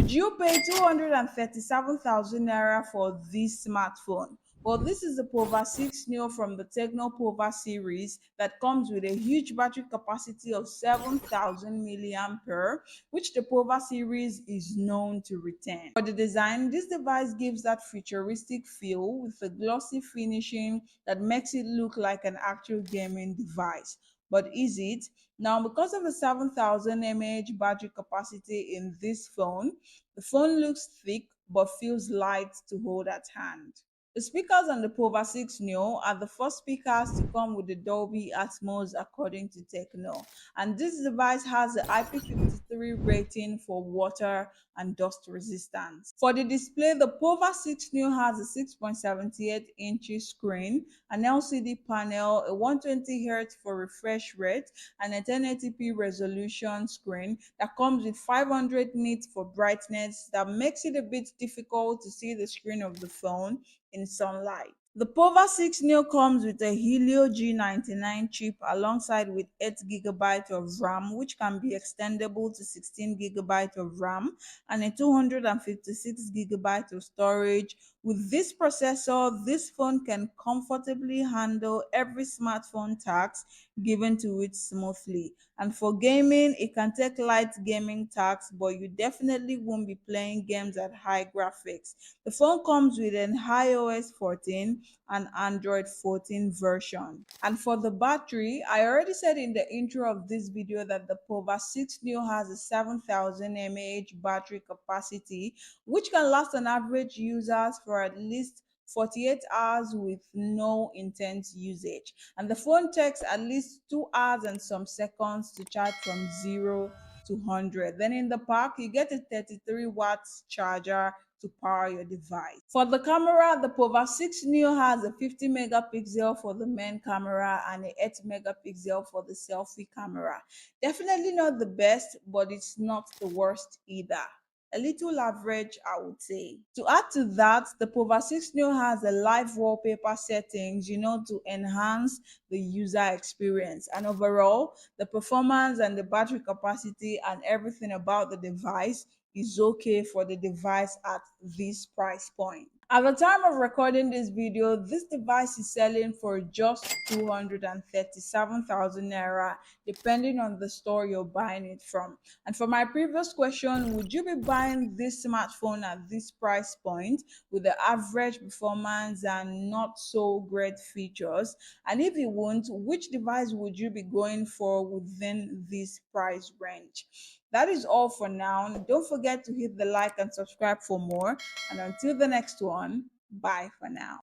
Would you pay 237,000 naira for this smartphone? Well, this is the Pova 6 Neo from the Tecno Pova series that comes with a huge battery capacity of 7,000 milliampere, which the Pova series is known to retain. For the design, this device gives that futuristic feel with a glossy finishing that makes it look like an actual gaming device. But is it? Now, because of the 7,000 mAh battery capacity in this phone, the phone looks thick but feels light to hold at hand. The speakers on the Pova 6 Neo are the first speakers to come with the Dolby Atmos according to Tecno, and this device has the IP53 rating for water and dust resistance. For the display, the Pova 6 Neo has a 6.78-inch screen, an LCD panel, a 120Hz for refresh rate, and a 1080p resolution screen that comes with 500 nits for brightness that makes it a bit difficult to see the screen of the phone in sunlight. The Pova 6 Neo comes with a Helio G99 chip alongside with 8 GB of RAM, which can be extendable to 16 GB of RAM, and a 256 GB of storage. With this processor, this phone can comfortably handle every smartphone task given to it smoothly. And for gaming, it can take light gaming tasks, but you definitely won't be playing games at high graphics. The phone comes with an iOS 14 and Android 14 version. And for the battery, I already said in the intro of this video that the Pova 6 Neo has a 7,000 mAh battery capacity, which can last an average users for at least 48 hours with no intense usage. And the phone takes at least 2 hours and some seconds to charge from 0 to 100. Then in the pack, you get a 33 watts charger to power your device. For the camera, the Pova 6 Neo has a 50 megapixel for the main camera and a 8 megapixel for the selfie camera. Definitely not the best, but it's not the worst either. A little average, I would say. To add to that, the Pova 6 Neo has a live wallpaper settings, to enhance the user experience. And overall, the performance and the battery capacity and everything about the device is okay for the device at this price point. At the time of recording this video, this device is selling for just 237,000 naira, depending on the store you're buying it from. And for my previous question, would you be buying this smartphone at this price point with the average performance and not so great features? And if you won't, which device would you be going for within this price range? That is all for now. Don't forget to hit the like and subscribe for more. And until the next one, bye for now.